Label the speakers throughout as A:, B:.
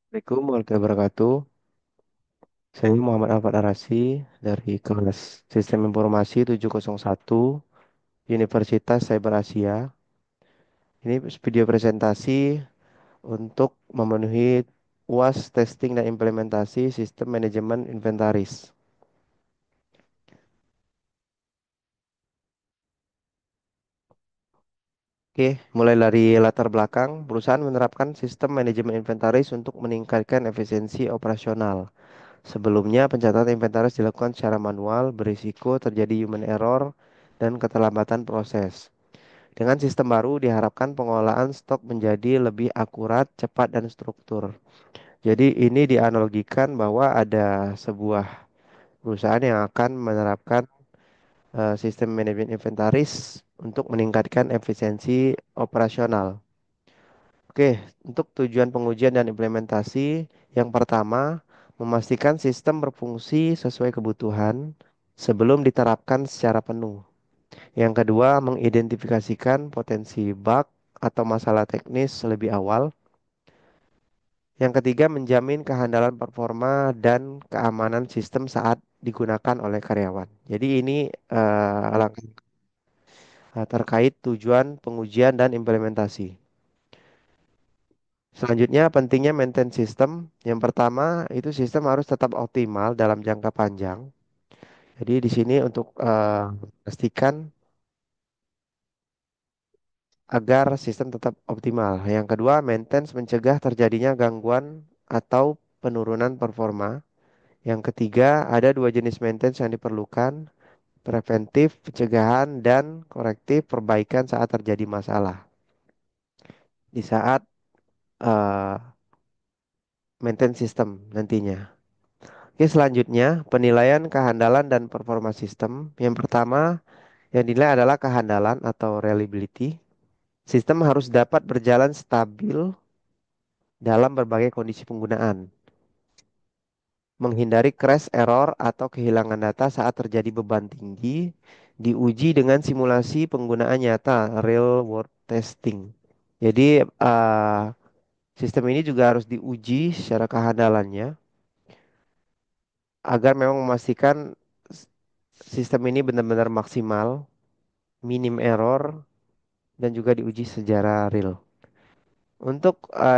A: Assalamualaikum warahmatullahi wabarakatuh. Saya Muhammad Alfad Arasi dari kelas Sistem Informasi 701 Universitas Cyber Asia. Ini video presentasi untuk memenuhi UAS testing dan implementasi sistem manajemen inventaris. Oke, mulai dari latar belakang, perusahaan menerapkan sistem manajemen inventaris untuk meningkatkan efisiensi operasional. Sebelumnya, pencatatan inventaris dilakukan secara manual, berisiko terjadi human error dan keterlambatan proses. Dengan sistem baru, diharapkan pengelolaan stok menjadi lebih akurat, cepat, dan struktur. Jadi, ini dianalogikan bahwa ada sebuah perusahaan yang akan menerapkan sistem manajemen inventaris untuk meningkatkan efisiensi operasional. Oke, untuk tujuan pengujian dan implementasi, yang pertama, memastikan sistem berfungsi sesuai kebutuhan sebelum diterapkan secara penuh. Yang kedua, mengidentifikasikan potensi bug atau masalah teknis lebih awal. Yang ketiga, menjamin kehandalan performa dan keamanan sistem saat digunakan oleh karyawan. Jadi ini langkah terkait tujuan pengujian dan implementasi. Selanjutnya, pentingnya maintain sistem. Yang pertama, itu sistem harus tetap optimal dalam jangka panjang. Jadi di sini untuk pastikan agar sistem tetap optimal. Yang kedua, maintenance mencegah terjadinya gangguan atau penurunan performa. Yang ketiga, ada dua jenis maintenance yang diperlukan, preventif, pencegahan, dan korektif, perbaikan saat terjadi masalah. Di saat eh, maintain sistem nantinya. Oke, selanjutnya penilaian kehandalan dan performa sistem. Yang pertama yang dinilai adalah kehandalan atau reliability. Sistem harus dapat berjalan stabil dalam berbagai kondisi penggunaan, menghindari crash, error, atau kehilangan data saat terjadi beban tinggi, diuji dengan simulasi penggunaan nyata, real world testing. Jadi, sistem ini juga harus diuji secara kehandalannya agar memang memastikan s- sistem ini benar-benar maksimal, minim error, dan juga diuji secara real. Untuk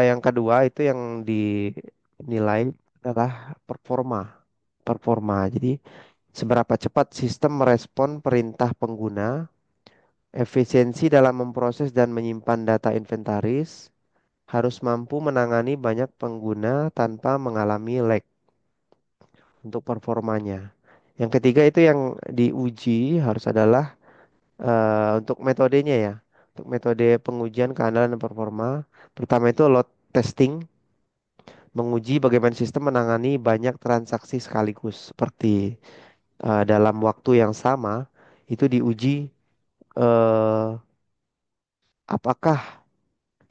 A: yang kedua itu yang dinilai adalah performa. Performa. Jadi seberapa cepat sistem merespon perintah pengguna, efisiensi dalam memproses dan menyimpan data inventaris, harus mampu menangani banyak pengguna tanpa mengalami lag untuk performanya. Yang ketiga itu yang diuji harus adalah untuk metodenya ya. Untuk metode pengujian kehandalan dan performa. Pertama itu load testing, menguji bagaimana sistem menangani banyak transaksi sekaligus seperti dalam waktu yang sama itu diuji eh, apakah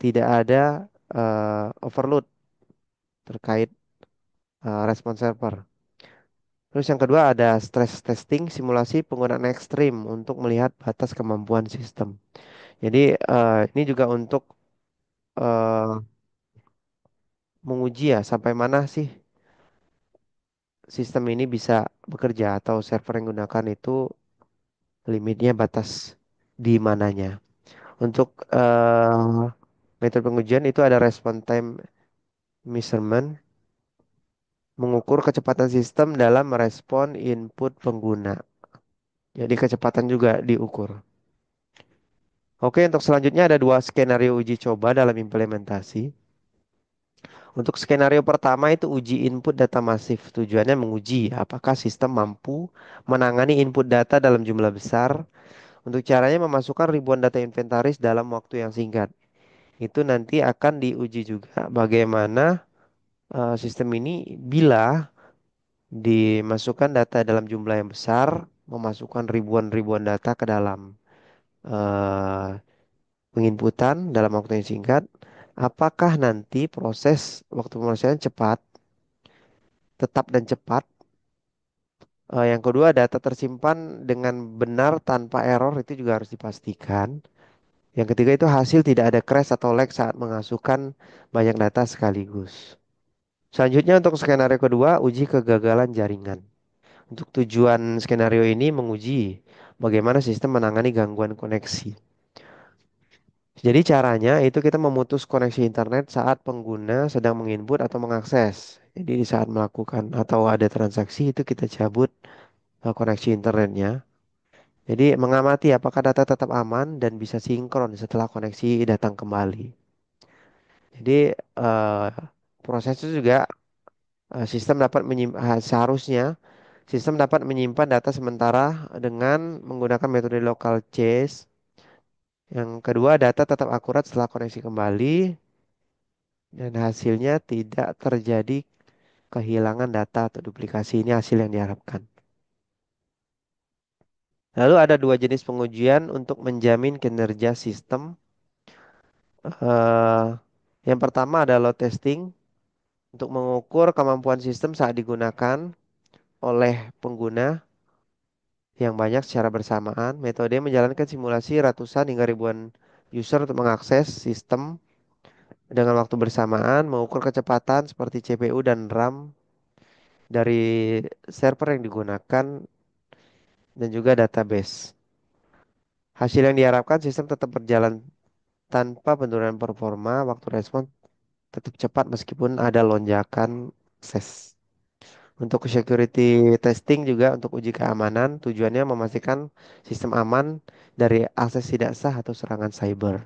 A: tidak ada overload terkait respon server. Terus yang kedua ada stress testing, simulasi penggunaan ekstrim untuk melihat batas kemampuan sistem. Jadi ini juga untuk eh, menguji ya sampai mana sih sistem ini bisa bekerja atau server yang digunakan itu limitnya batas di mananya. Untuk metode pengujian itu ada response time measurement, mengukur kecepatan sistem dalam merespon input pengguna. Jadi kecepatan juga diukur. Oke, untuk selanjutnya ada dua skenario uji coba dalam implementasi. Untuk skenario pertama itu uji input data masif. Tujuannya menguji apakah sistem mampu menangani input data dalam jumlah besar. Untuk caranya memasukkan ribuan data inventaris dalam waktu yang singkat. Itu nanti akan diuji juga bagaimana sistem ini bila dimasukkan data dalam jumlah yang besar, memasukkan ribuan-ribuan data ke dalam eh, penginputan dalam waktu yang singkat, apakah nanti proses waktu pemrosesan cepat, tetap dan cepat. Yang kedua, data tersimpan dengan benar tanpa error itu juga harus dipastikan. Yang ketiga itu hasil tidak ada crash atau lag saat mengasukkan banyak data sekaligus. Selanjutnya untuk skenario kedua, uji kegagalan jaringan. Untuk tujuan skenario ini menguji bagaimana sistem menangani gangguan koneksi. Jadi caranya itu kita memutus koneksi internet saat pengguna sedang menginput atau mengakses. Jadi di saat melakukan atau ada transaksi itu kita cabut koneksi internetnya. Jadi mengamati apakah data tetap aman dan bisa sinkron setelah koneksi datang kembali. Jadi eh, proses itu juga sistem dapat seharusnya sistem dapat menyimpan data sementara dengan menggunakan metode local cache. Yang kedua, data tetap akurat setelah koneksi kembali dan hasilnya tidak terjadi kehilangan data atau duplikasi. Ini hasil yang diharapkan. Lalu ada dua jenis pengujian untuk menjamin kinerja sistem. Eh, yang pertama adalah load testing untuk mengukur kemampuan sistem saat digunakan oleh pengguna yang banyak secara bersamaan. Metode menjalankan simulasi ratusan hingga ribuan user untuk mengakses sistem dengan waktu bersamaan, mengukur kecepatan seperti CPU dan RAM dari server yang digunakan dan juga database. Hasil yang diharapkan sistem tetap berjalan tanpa penurunan performa, waktu respon tetap cepat meskipun ada lonjakan akses. Untuk security testing juga untuk uji keamanan, tujuannya memastikan sistem aman dari akses tidak sah atau serangan cyber.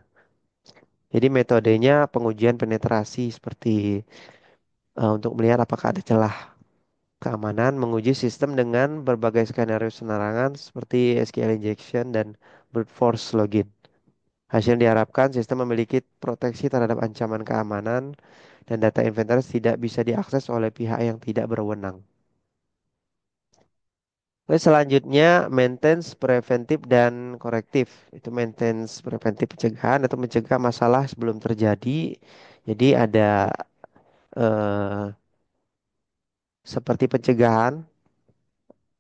A: Jadi metodenya pengujian penetrasi seperti untuk melihat apakah ada celah keamanan, menguji sistem dengan berbagai skenario serangan seperti SQL injection dan brute force login. Hasil yang diharapkan sistem memiliki proteksi terhadap ancaman keamanan dan data inventaris tidak bisa diakses oleh pihak yang tidak berwenang. Oke, selanjutnya maintenance preventif dan korektif. Itu maintenance preventif pencegahan atau mencegah masalah sebelum terjadi. Jadi ada eh, seperti pencegahan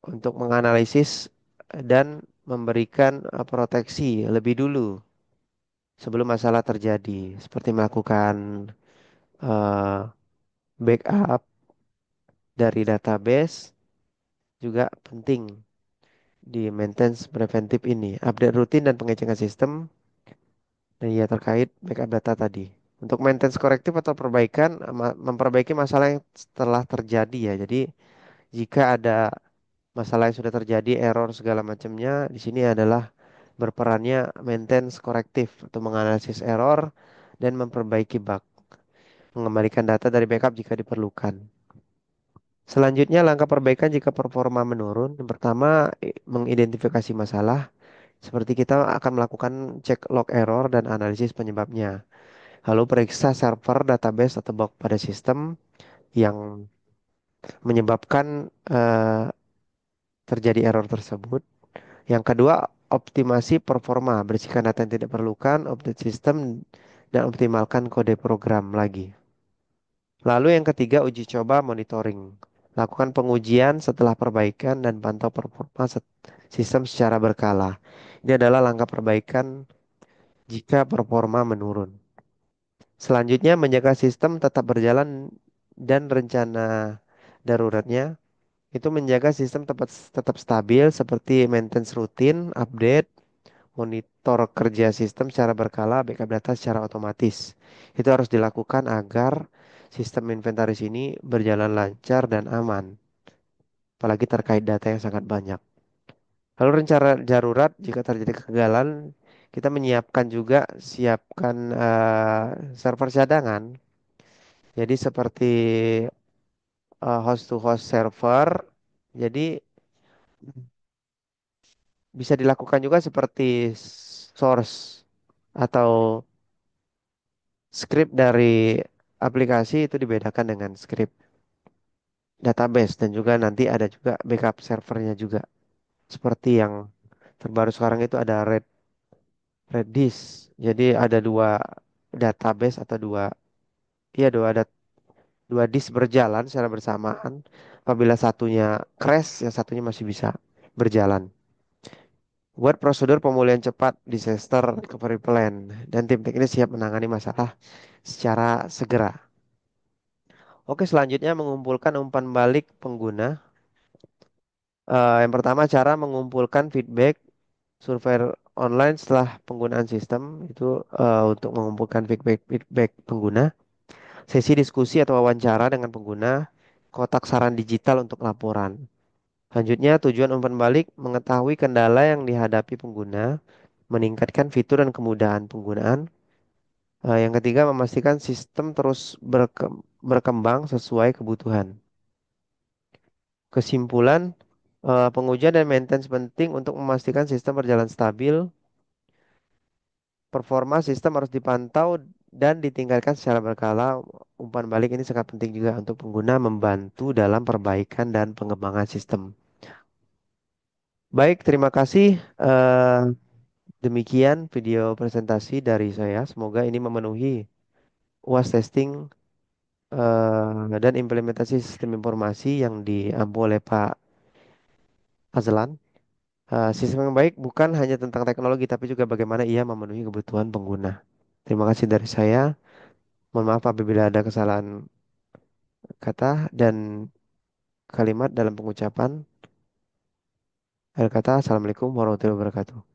A: untuk menganalisis dan memberikan proteksi lebih dulu sebelum masalah terjadi. Seperti melakukan eh, backup dari database juga penting di maintenance preventif ini. Update rutin dan pengecekan sistem dan ya terkait backup data tadi. Untuk maintenance korektif atau perbaikan, memperbaiki masalah yang setelah terjadi ya. Jadi jika ada masalah yang sudah terjadi, error segala macamnya, di sini adalah berperannya maintenance korektif atau menganalisis error dan memperbaiki bug, mengembalikan data dari backup jika diperlukan. Selanjutnya, langkah perbaikan jika performa menurun. Yang pertama, mengidentifikasi masalah. Seperti kita akan melakukan cek log error dan analisis penyebabnya. Lalu periksa server, database, atau bug pada sistem yang menyebabkan terjadi error tersebut. Yang kedua, optimasi performa. Bersihkan data yang tidak perlukan, update sistem, dan optimalkan kode program lagi. Lalu yang ketiga, uji coba monitoring. Lakukan pengujian setelah perbaikan dan pantau performa sistem secara berkala. Ini adalah langkah perbaikan jika performa menurun. Selanjutnya, menjaga sistem tetap berjalan dan rencana daruratnya itu menjaga sistem tetap stabil seperti maintenance rutin, update, monitor kerja sistem secara berkala, backup data secara otomatis. Itu harus dilakukan agar sistem inventaris ini berjalan lancar dan aman, apalagi terkait data yang sangat banyak. Lalu rencana darurat jika terjadi kegagalan, kita menyiapkan juga siapkan server cadangan. Jadi seperti host to host server. Jadi bisa dilakukan juga seperti source atau script dari aplikasi itu dibedakan dengan script database dan juga nanti ada juga backup servernya juga. Seperti yang terbaru sekarang itu ada Redis. Jadi ada dua database atau iya dua disk berjalan secara bersamaan. Apabila satunya crash, yang satunya masih bisa berjalan. Buat prosedur pemulihan cepat disaster recovery plan dan tim teknis siap menangani masalah secara segera. Oke, selanjutnya mengumpulkan umpan balik pengguna. Yang pertama cara mengumpulkan feedback survei online setelah penggunaan sistem itu untuk mengumpulkan feedback feedback pengguna. Sesi diskusi atau wawancara dengan pengguna. Kotak saran digital untuk laporan. Selanjutnya tujuan umpan balik mengetahui kendala yang dihadapi pengguna, meningkatkan fitur dan kemudahan penggunaan. Yang ketiga memastikan sistem terus berkembang sesuai kebutuhan. Kesimpulan, pengujian dan maintenance penting untuk memastikan sistem berjalan stabil. Performa sistem harus dipantau dan ditingkatkan secara berkala. Umpan balik ini sangat penting juga untuk pengguna membantu dalam perbaikan dan pengembangan sistem. Baik, terima kasih. Demikian video presentasi dari saya. Semoga ini memenuhi UAS testing dan implementasi sistem informasi yang diampu oleh Pak Azlan. Sistem yang baik bukan hanya tentang teknologi, tapi juga bagaimana ia memenuhi kebutuhan pengguna. Terima kasih dari saya. Mohon maaf apabila ada kesalahan kata dan kalimat dalam pengucapan. Akhir kata, Assalamualaikum warahmatullahi wabarakatuh.